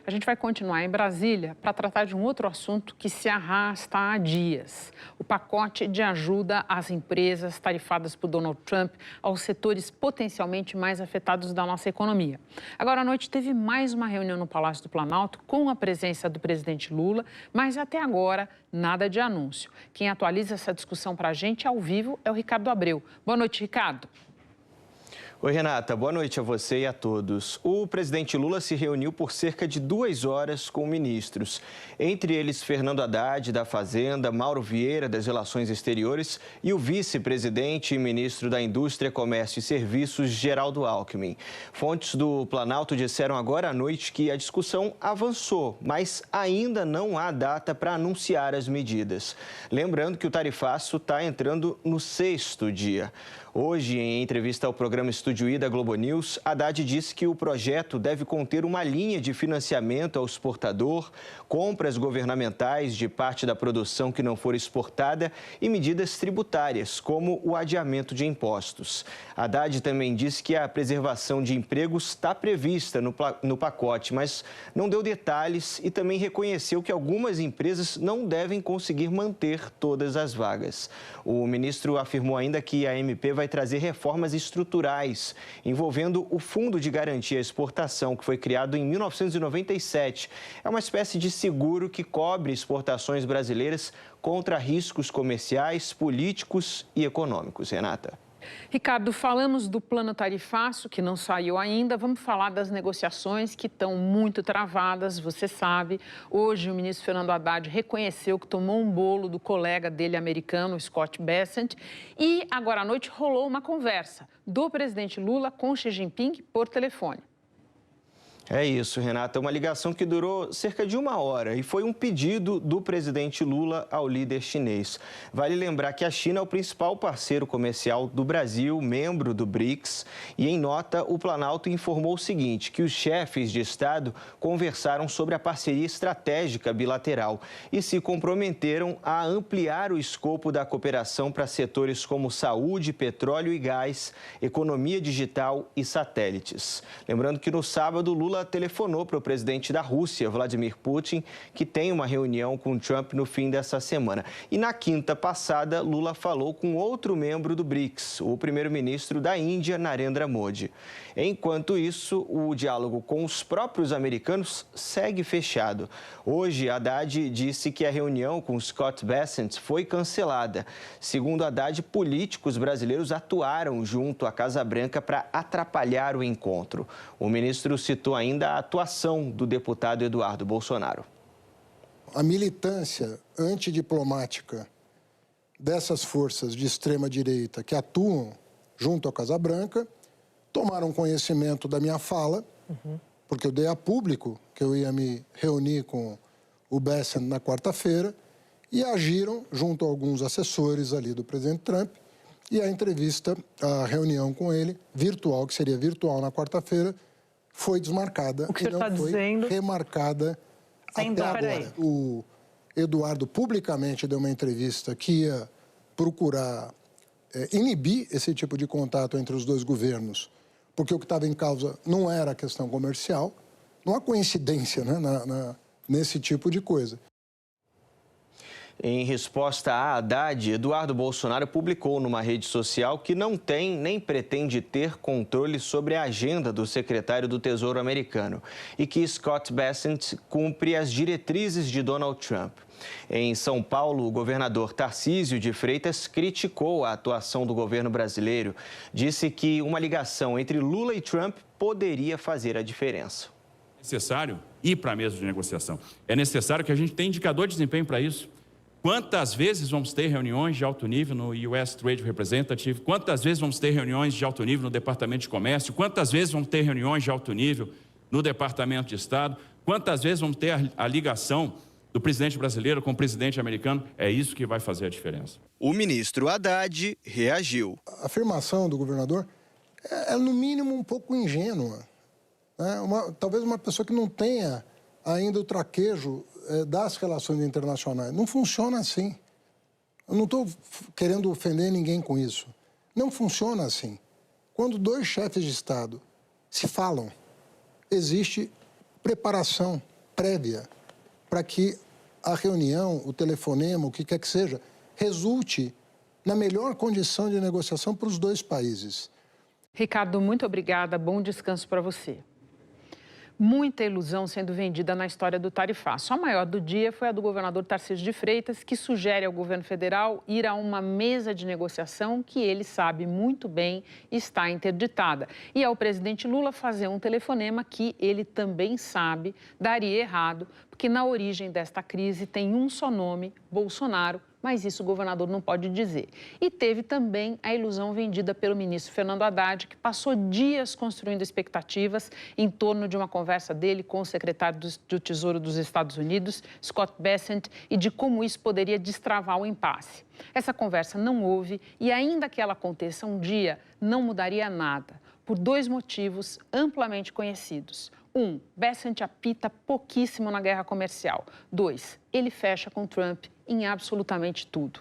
A gente vai continuar em Brasília para tratar de um outro assunto que se arrasta há dias. O pacote de ajuda às empresas tarifadas por Donald Trump aos setores potencialmente mais afetados da nossa economia. Agora à noite teve mais uma reunião no Palácio do Planalto com a presença do presidente Lula, mas até agora nada de anúncio. Quem atualiza essa discussão para a gente ao vivo é o Ricardo Abreu. Boa noite, Ricardo. Oi, Renata. Boa noite a você e a todos. O presidente Lula se reuniu por cerca de 2 horas com ministros. Entre eles, Fernando Haddad, da Fazenda, Mauro Vieira, das Relações Exteriores e o vice-presidente e ministro da Indústria, Comércio e Serviços, Geraldo Alckmin. Fontes do Planalto disseram agora à noite que a discussão avançou, mas ainda não há data para anunciar as medidas. Lembrando que o tarifaço está entrando no 6º dia. Hoje, em entrevista ao programa Estúdio I da Globo News, Haddad disse que o projeto deve conter uma linha de financiamento ao exportador, compras governamentais de parte da produção que não for exportada e medidas tributárias, como o adiamento de impostos. Haddad também disse que a preservação de empregos está prevista no pacote, mas não deu detalhes e também reconheceu que algumas empresas não devem conseguir manter todas as vagas. O ministro afirmou ainda que a MP vai trazer reformas estruturais envolvendo o Fundo de Garantia à Exportação, que foi criado em 1997. É uma espécie de seguro que cobre exportações brasileiras contra riscos comerciais, políticos e econômicos. Renata. Ricardo, falamos do plano tarifaço, que não saiu ainda. Vamos falar das negociações que estão muito travadas, você sabe. Hoje, o ministro Fernando Haddad reconheceu que tomou um bolo do colega dele americano, Scott Bessent. E agora à noite rolou uma conversa do presidente Lula com Xi Jinping por telefone. É isso, Renata. Uma ligação que durou cerca de 1 hora e foi um pedido do presidente Lula ao líder chinês. Vale lembrar que a China é o principal parceiro comercial do Brasil, membro do BRICS. E em nota, o Planalto informou o seguinte, que os chefes de Estado conversaram sobre a parceria estratégica bilateral e se comprometeram a ampliar o escopo da cooperação para setores como saúde, petróleo e gás, economia digital e satélites. Lembrando que no sábado, Lula telefonou para o presidente da Rússia, Vladimir Putin, que tem uma reunião com Trump no fim dessa semana. E na quinta passada, Lula falou com outro membro do BRICS, o primeiro-ministro da Índia, Narendra Modi. Enquanto isso, o diálogo com os próprios americanos segue fechado. Hoje, Haddad disse que a reunião com Scott Bessent foi cancelada. Segundo Haddad, políticos brasileiros atuaram junto à Casa Branca para atrapalhar o encontro. O ministro citou ainda a atuação do deputado Eduardo Bolsonaro. A militância antidiplomática dessas forças de extrema-direita que atuam junto à Casa Branca tomaram conhecimento da minha fala, porque eu dei a público que eu ia me reunir com o Bessent na quarta-feira e agiram junto a alguns assessores ali do presidente Trump e a entrevista, a reunião com ele, virtual, que seria virtual na quarta-feira, foi desmarcada e não foi remarcada até agora. O Eduardo publicamente deu uma entrevista que ia procurar inibir esse tipo de contato entre os dois governos, porque o que estava em causa não era a questão comercial, não há coincidência, né, nesse tipo de coisa. Em resposta a Haddad, Eduardo Bolsonaro publicou numa rede social que não tem nem pretende ter controle sobre a agenda do secretário do Tesouro americano e que Scott Bessent cumpre as diretrizes de Donald Trump. Em São Paulo, o governador Tarcísio de Freitas criticou a atuação do governo brasileiro. Disse que uma ligação entre Lula e Trump poderia fazer a diferença. É necessário ir para a mesa de negociação. É necessário que a gente tenha indicador de desempenho para isso. Quantas vezes vamos ter reuniões de alto nível no US Trade Representative? Quantas vezes vamos ter reuniões de alto nível no Departamento de Comércio? Quantas vezes vamos ter reuniões de alto nível no Departamento de Estado? Quantas vezes vamos ter a ligação do presidente brasileiro com o presidente americano? É isso que vai fazer a diferença. O ministro Haddad reagiu. A afirmação do governador é no mínimo, um pouco ingênua. Né? Talvez uma pessoa que não tenha ainda o traquejo das relações internacionais. Não funciona assim. Eu não estou querendo ofender ninguém com isso. Não funciona assim. Quando dois chefes de Estado se falam, existe preparação prévia para que a reunião, o telefonema, o que quer que seja, resulte na melhor condição de negociação para os dois países. Ricardo, muito obrigada. Bom descanso para você. Muita ilusão sendo vendida na história do tarifaço. A maior do dia foi a do governador Tarcísio de Freitas, que sugere ao governo federal ir a uma mesa de negociação que ele sabe muito bem está interditada. E ao presidente Lula fazer um telefonema que ele também sabe daria errado, porque na origem desta crise tem um só nome, Bolsonaro, mas isso o governador não pode dizer. E teve também a ilusão vendida pelo ministro Fernando Haddad, que passou dias construindo expectativas em torno de uma conversa dele com o secretário do Tesouro dos Estados Unidos, Scott Bessent, e de como isso poderia destravar o impasse. Essa conversa não houve e, ainda que ela aconteça um dia, não mudaria nada, por dois motivos amplamente conhecidos. 1, Bessent apita pouquíssimo na guerra comercial. 2, ele fecha com Trump em absolutamente tudo.